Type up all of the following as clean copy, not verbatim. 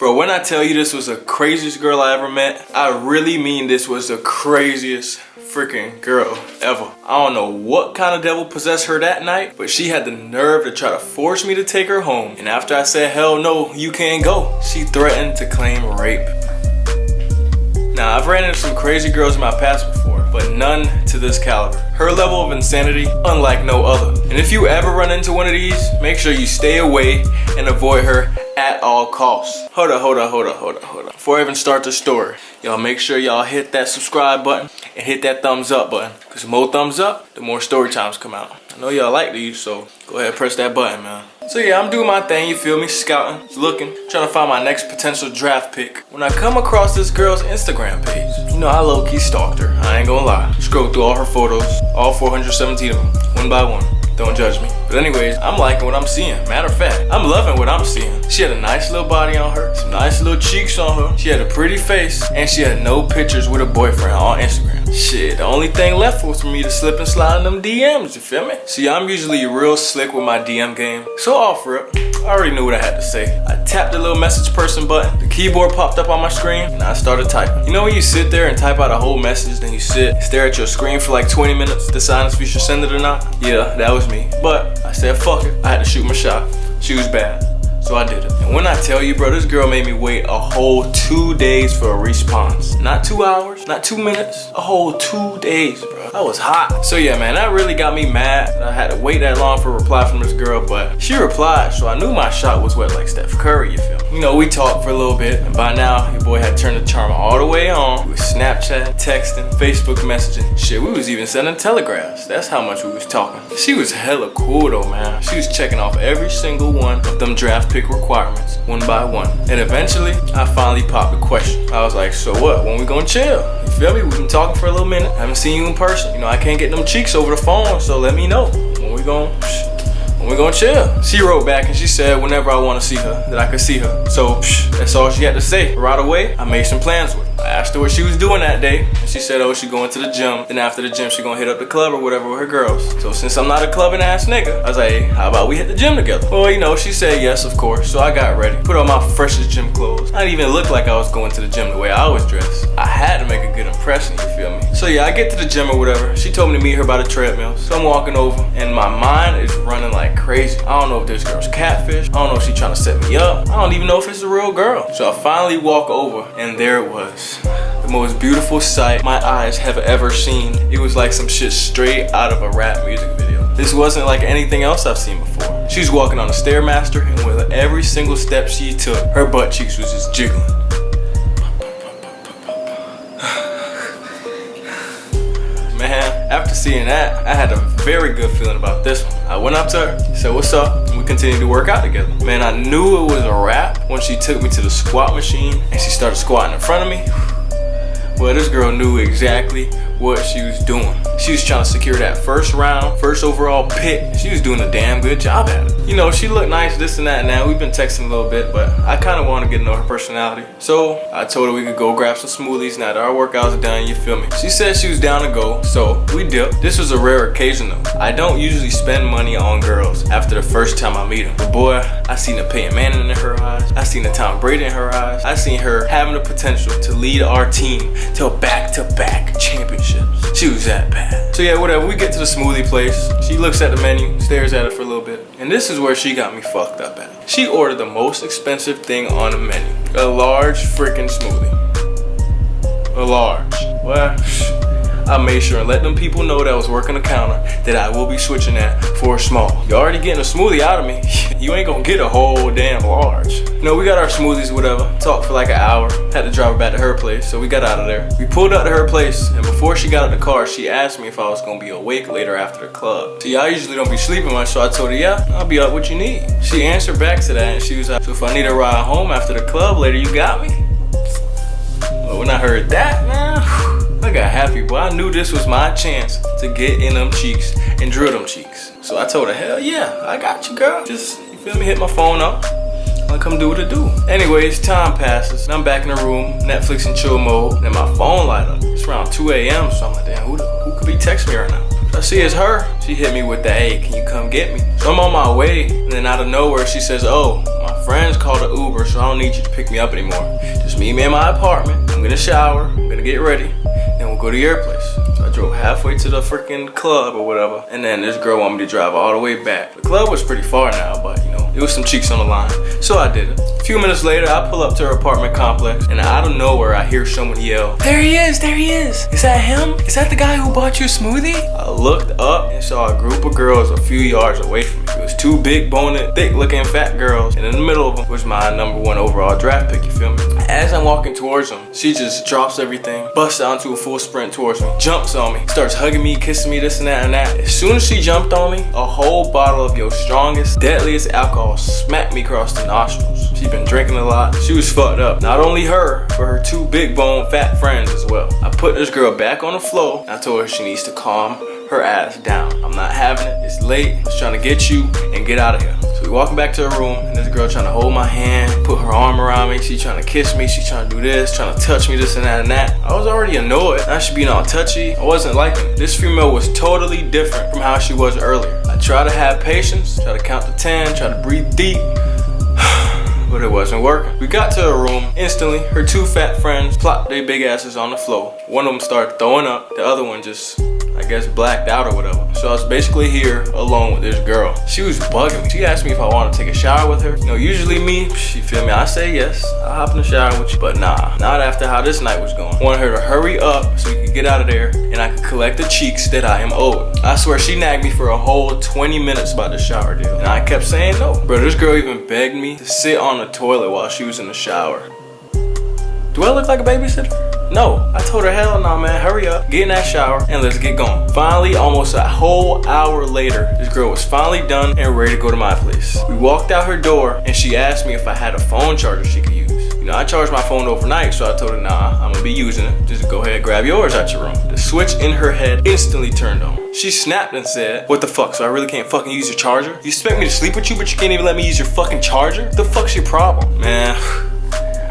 Bro, when I tell you this was the craziest girl I ever met, I really mean this was the craziest freaking girl ever. I don't know what kind of devil possessed her that night, but she had the nerve to try to force me to take her home. And after I said, hell no, you can't go, she threatened to claim rape. Now, I've ran into some crazy girls in my past before, but none to this caliber. Her level of insanity, unlike no other. And if you ever run into one of these, make sure you stay away and avoid her at all costs. Hold up. Before I even start the story, y'all make sure y'all hit that subscribe button and hit that thumbs up button. Because the more thumbs up, the more story times come out. I know y'all like these, so go ahead and press that button, man. So yeah, I'm doing my thing, you feel me? Scouting, looking, trying to find my next potential draft pick. When I come across this girl's Instagram page, you know, I low-key stalked her, I ain't gonna lie. Scrolled through all her photos, all 417 of them, one by one. Don't judge me. But anyways, I'm liking what I'm seeing. Matter of fact, I'm loving what I'm seeing. She had a nice little body on her, some nice little cheeks on her. She had a pretty face, and she had no pictures with a boyfriend on Instagram. Shit, the only thing left was for me to slip and slide in them DMs, you feel me? See, I'm usually real slick with my DM game, so off rip, I already knew what I had to say. I tapped the little message person button, the keyboard popped up on my screen, and I started typing. You know when you sit there and type out a whole message, then you sit, stare at your screen for like 20 minutes, decide if you should send it or not? Yeah, that was me. But I said, fuck it, I had to shoot my shot. She was bad, so I did it. And when I tell you, bro, this girl made me wait a whole 2 days for a response. Not 2 hours, not 2 minutes, a whole 2 days, bro. I was hot. So yeah, man, that really got me mad. I had to wait that long for a reply from this girl, but she replied, so I knew my shot was wet like Steph Curry, you feel me? You know, we talked for a little bit, and by now, your boy had turned the charm all the way on. We was Snapchat, texting, Facebook messaging. Shit, we was even sending telegraphs. That's how much we was talking. She was hella cool though, man. She was checking off every single one of them draft pick requirements, one by one. And eventually, I finally popped the question. I was like, so what? When we gonna chill? You feel me? We've been talking for a little minute. Haven't seen you in person. You know, I can't get them cheeks over the phone, so let me know. When we gonna chill? She wrote back and she said whenever I want to see her, that I could see her. So that's all she had to say. Right away, I made some plans with her. I asked her what she was doing that day, and she said, oh, she going to the gym. Then after the gym, she gonna hit up the club or whatever with her girls. So since I'm not a clubbing ass nigga, I was like, hey, how about we hit the gym together? Well, you know, she said yes, of course. So I got ready, put on my freshest gym clothes. I didn't even look like I was going to the gym the way I was dressed. I had to make a good impression, you feel me? So yeah, I get to the gym or whatever. She told me to meet her by the treadmill. So I'm walking over, and my mind is running like crazy. I don't know if this girl's catfish. I don't know if she's trying to set me up. I don't even know if it's a real girl. So I finally walk over, and there it was. The most beautiful sight my eyes have ever seen. It was like some shit straight out of a rap music video. This wasn't like anything else I've seen before. She was walking on a Stairmaster, and with every single step she took, her butt cheeks was just jiggling. Man, after seeing that, I had a very good feeling about this one. I went up to her, said what's up, and we continued to work out together. Man, I knew it was a wrap when she took me to the squat machine and she started squatting in front of me. Well, this girl knew exactly what she was doing. She was trying to secure that first round, first overall pick. She was doing a damn good job at it. You know, she looked nice, this and that and that. We've been texting a little bit, but I kind of want to get to know her personality. So I told her we could go grab some smoothies now that our workouts are done, you feel me? She said she was down to go, so we dipped. This was a rare occasion though. I don't usually spend money on girls after the first time I meet them. But boy, I seen the Peyton Manning in her eyes. I seen the Tom Brady in her eyes. I seen her having the potential to lead our team to back-to-back championships. She was that bad. So yeah, whatever, we get to the smoothie place. She looks at the menu, stares at it for a little bit. And this is where she got me fucked up at. She ordered the most expensive thing on the menu. A large freaking smoothie. A large. Well, I made sure and let them people know that I was working the counter that I will be switching that for a small. You already getting a smoothie out of me. You ain't gonna get a whole damn large. You know, we got our smoothies, whatever. Talked for like an hour. Had to drive her back to her place, so we got out of there. We pulled up to her place, and before she got out of the car, she asked me if I was gonna be awake later after the club. See, I usually don't be sleeping much, so I told her, yeah, I'll be up what you need. She answered back to that, and she was like, so if I need a ride home after the club later, you got me? But when I heard that, man, I got happy, boy. I knew this was my chance to get in them cheeks and drill them cheeks. So I told her, hell yeah, I got you, girl. Just, you feel me, hit my phone up. I'll come do what it do. Anyways, time passes, and I'm back in the room, Netflix and chill mode, and then my phone light up. It's around 2 a.m., so I'm like, damn, who could be texting me right now? So I see it's her. She hit me with the, hey, can you come get me? So I'm on my way, and then out of nowhere, she says, oh, my friends called an Uber, so I don't need you to pick me up anymore. Just meet me in my apartment. I'm gonna shower, I'm gonna get ready, then we'll go to your place. So I drove halfway to the freaking club or whatever, and then this girl wanted me to drive all the way back. The club was pretty far now, but you know, it was some cheeks on the line, so I did it. A few minutes later, I pull up to her apartment complex, and out of nowhere, I hear someone yell, "There he is, there he is. Is that him? Is that the guy who bought you a smoothie?" I looked up and saw a group of girls a few yards away from me. It was two big boned, thick looking fat girls, and in the middle of them was my #1 overall draft pick, you feel me? As I'm walking towards them, she just drops everything, busts out into a full sprint towards me, jumps on me, starts hugging me, kissing me, this and that and that. As soon as she jumped on me, a whole bottle of your strongest, deadliest alcohol smacked me across the nostrils. She'd been drinking a lot. She was fucked up. Not only her, but her two big bone fat friends as well. I put this girl back on the floor, and I told her she needs to calm her ass down. I'm not having it. It's late. I was trying to get you and get out of here. So we walking back to her room, and this girl trying to hold my hand, put her arm around me. She trying to kiss me. She trying to do this, trying to touch me, this and that and that. I was already annoyed. Now she being all touchy. I wasn't liking it. This female was totally different from how she was earlier. I try to have patience, try to count to 10, try to breathe deep. But it wasn't working. We got to her room. Instantly, her two fat friends plopped their big asses on the floor. One of them started throwing up. The other one just, I guess, blacked out or whatever. So I was basically here alone with this girl. She was bugging me. She asked me if I wanted to take a shower with her. You know, usually me, you feel me, I say yes. I'll hop in the shower with you. But nah, not after how this night was going. I wanted her to hurry up so we could get out of there and I could collect the cheeks that I am owed. I swear she nagged me for a whole 20 minutes about the shower deal. And I kept saying no. Bro, this girl even begged me to sit on the toilet while she was in the shower. Do I look like a babysitter? No. I told her, hell no, man, hurry up, get in that shower, and let's get going. Finally, almost a whole hour later, this girl was finally done and ready to go to my place. We walked out her door, and she asked me if I had a phone charger she could use. You know, I charged my phone overnight, so I told her, nah, I'm gonna be using it. Just go ahead, grab yours out your room. The switch in her head instantly turned on. She snapped and said, what the fuck, so I really can't fucking use your charger? You expect me to sleep with you, but you can't even let me use your fucking charger? What the fuck's your problem? Man,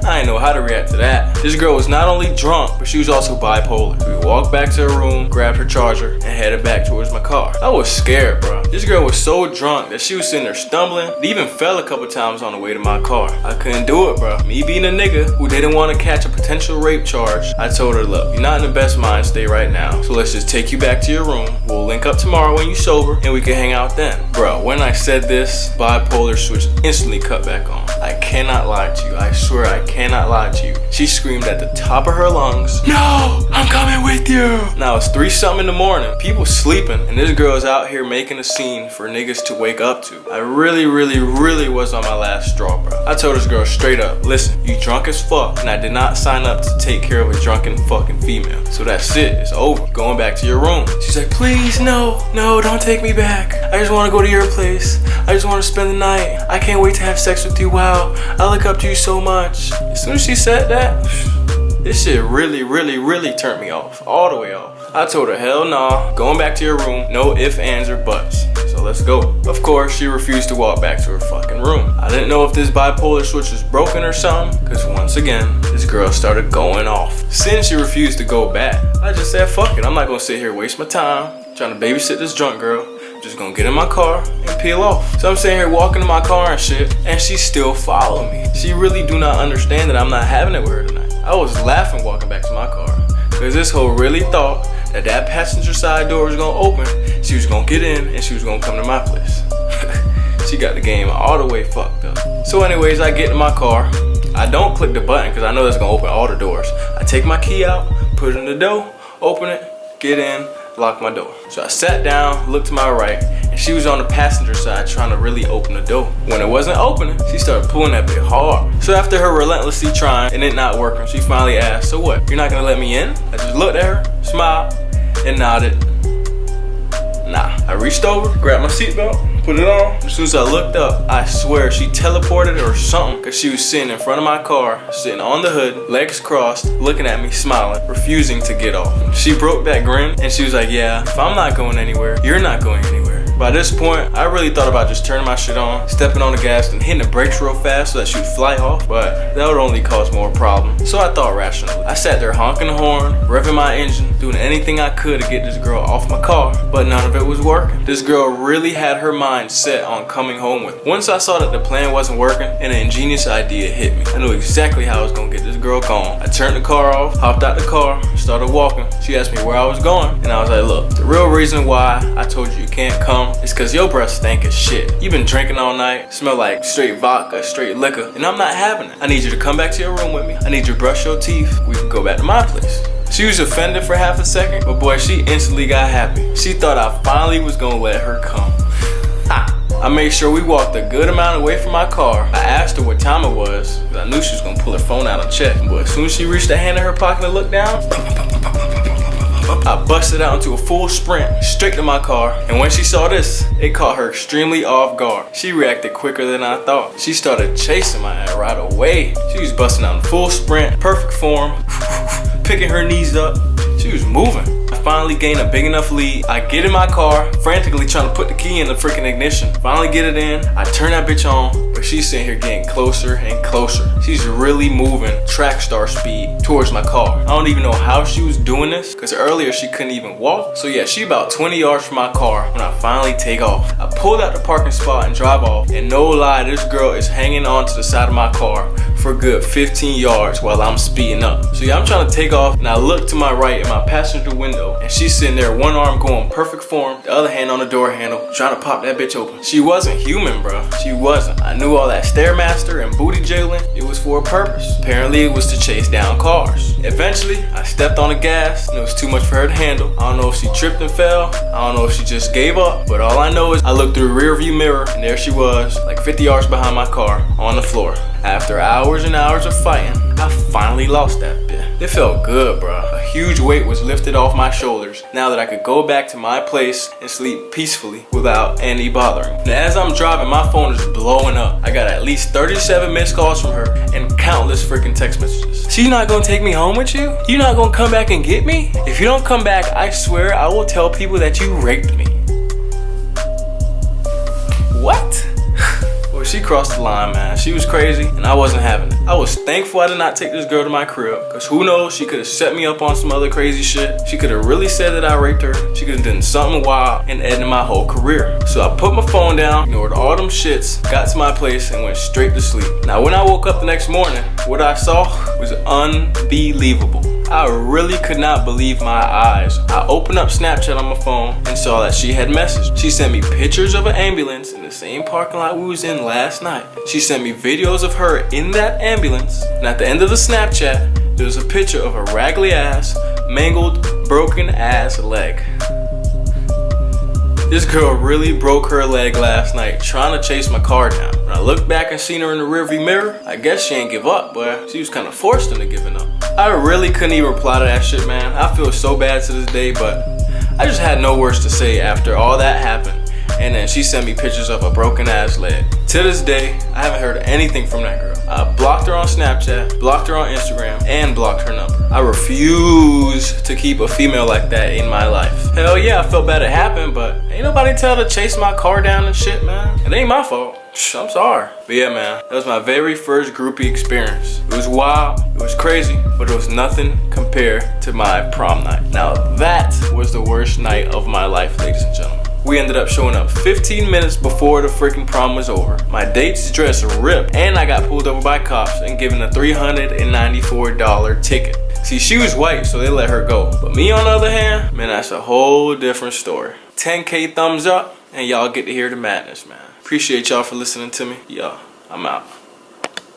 I didn't know how to react to that. This girl was not only drunk, but she was also bipolar. So we walked back to her room, grabbed her charger, and headed back towards my car. I was scared, bro. This girl was so drunk that she was sitting there stumbling. It even fell a couple times on the way to my car. I couldn't do it, bro. Me being a nigga who didn't want to catch a potential rape charge, I told her, look, you're not in the best mind state right now, so let's just take you back to your room. We'll link up tomorrow when you're sober, and we can hang out then. Bro, when I said this, bipolar switch instantly cut back on. I cannot lie to you. I swear I cannot lie to you. She screamed at the top of her lungs, no, I'm coming with you. Now it's 3-something in the morning. People sleeping, and this girl is out here making a scene for niggas to wake up to. I really was on my last straw, bro. I told this girl straight up, listen, you drunk as fuck, and I did not sign up to take care of a drunken fucking female. So that's it, it's over. Going back to your room. She's like, please, no, don't take me back. I just want to go to your place. I just want to spend the night. I can't wait to have sex with you. Wow, I look up to you so much. As soon as she said that, this shit really turned me off, all the way off. I told her, hell nah, going back to your room, no ifs, ands, or buts. So let's go. Of course, she refused to walk back to her fucking room. I didn't know if this bipolar switch was broken or something, because once again, this girl started going off. Since she refused to go back, I just said, fuck it, I'm not gonna sit here and waste my time trying to babysit this drunk girl. I'm just gonna get in my car and peel off. So I'm sitting here walking to my car and shit, and she's still following me. She really do not understand that I'm not having it with her tonight. I was laughing walking back to my car, because this hoe really thought that passenger side door was gonna open, she was gonna get in, and she was gonna come to my place. She got the game all the way fucked up. So anyways, I get in my car. I don't click the button because I know that's gonna open all the doors. I take my key out, put it in the door, open it, get in, lock my door. So I sat down, looked to my right, and she was on the passenger side trying to really open the door. When it wasn't opening, she started pulling that bit hard. So after her relentlessly trying and it not working, she finally asked, so what, you're not gonna let me in? I just looked at her, smiled, and nodded. Nah. I reached over, grabbed my seatbelt, put it on. As soon as I looked up, I swear she teleported or something, because she was sitting in front of my car, sitting on the hood, legs crossed, looking at me, smiling, refusing to get off. She broke that grin, and she was like, yeah, if I'm not going anywhere, you're not going anywhere. By this point, I really thought about just turning my shit on, stepping on the gas, and hitting the brakes real fast so that she'd fly off, but that would only cause more problems. So I thought rationally. I sat there honking the horn, revving my engine, doing anything I could to get this girl off my car, but none of it was working. This girl really had her mind set on coming home with me. Once I saw that the plan wasn't working, an ingenious idea hit me. I knew exactly how I was gonna get this girl gone. I turned the car off, hopped out the car, started walking. She asked me where I was going, and I was like, look, the real reason why I told you can't come is cause your breath stank as shit. You've been drinking all night, smell like straight vodka, straight liquor, and I'm not having it. I need you to come back to your room with me. I need you to brush your teeth. We can go back to my place. She was offended for half a second, but boy, she instantly got happy. She thought I finally was gonna let her come. I made sure we walked a good amount away from my car. I asked her what time it was, because I knew she was gonna pull her phone out and check. But as soon as she reached her hand in her pocket and looked down, I busted out into a full sprint straight to my car, and when she saw this, it caught her extremely off guard. She reacted quicker than I thought. She started chasing my ass right away. She was busting out in full sprint, perfect form, picking her knees up. She was moving. I finally gained a big enough lead. I get in my car, frantically trying to put the key in the freaking ignition. Finally get it in. I turn that bitch on, but she's sitting here getting closer and closer. She's really moving track star speed towards my car. I don't even know how she was doing this, because earlier she couldn't even walk. So yeah, she about 20 yards from my car when I finally take off. I pulled out the parking spot and drive off, and no lie, this girl is hanging on to the side of my car for a good 15 yards while I'm speeding up. So yeah, I'm trying to take off, and I look to my right in my passenger window, and she's sitting there, one arm going perfect form, the other hand on the door handle, trying to pop that bitch open. She wasn't human, bro. She wasn't. I knew all that Stairmaster and booty jiggling, it was for a purpose. Apparently it was to chase down cars. Eventually, I stepped on the gas, and it was too much for her to handle. I don't know if she tripped and fell. I don't know if she just gave up, but all I know is I looked through the rear view mirror, and there she was, like 50 yards behind my car, on the floor. After hours and hours of fighting, I finally lost that bitch. It felt good, bro. A huge weight was lifted off my shoulders now that I could go back to my place and sleep peacefully without any bothering. And as I'm driving, my phone is blowing up. I got at least 37 missed calls from her and countless freaking text messages. So you not gonna take me home with you? You not gonna come back and get me? If you don't come back, I swear I will tell people that you raped me. What? Well, she crossed the line, man. She was crazy, and I wasn't having it. I was thankful I did not take this girl to my crib, because who knows, she could have set me up on some other crazy shit. She could have really said that I raped her. She could have done something wild and ended my whole career. So I put my phone down, ignored all them shits, got to my place, and went straight to sleep. Now, when I woke up the next morning, what I saw was unbelievable. I really could not believe my eyes. I opened up Snapchat on my phone and saw that she had messaged. She sent me pictures of an ambulance in the same parking lot we was in last night. She sent me videos of her in that ambulance, and at the end of the Snapchat, there was a picture of a raggedy ass, mangled, broken ass leg. This girl really broke her leg last night trying to chase my car down. When I looked back and seen her in the rearview mirror, I guess she ain't give up, but she was kind of forced into giving up. I really couldn't even reply to that shit, man. I feel so bad to this day, but I just had no words to say after all that happened. And then she sent me pictures of a broken ass leg. To this day, I haven't heard anything from that girl. I blocked her on Snapchat, blocked her on Instagram, and blocked her number. I refuse to keep a female like that in my life. Hell yeah, I felt bad it happened, but ain't nobody tell to chase my car down and shit, man. It ain't my fault. I'm sorry. But yeah, man, that was my very first groupie experience. It was wild, it was crazy, but it was nothing compared to my prom night. Now that was the worst night of my life, ladies and gentlemen. We ended up showing up 15 minutes before the freaking prom was over. My date's dress ripped, and I got pulled over by cops and given a $394 ticket. See, she was white, so they let her go. But me, on the other hand, man, that's a whole different story. 10K thumbs up, and y'all get to hear the madness, man. Appreciate y'all for listening to me. Yo, I'm out.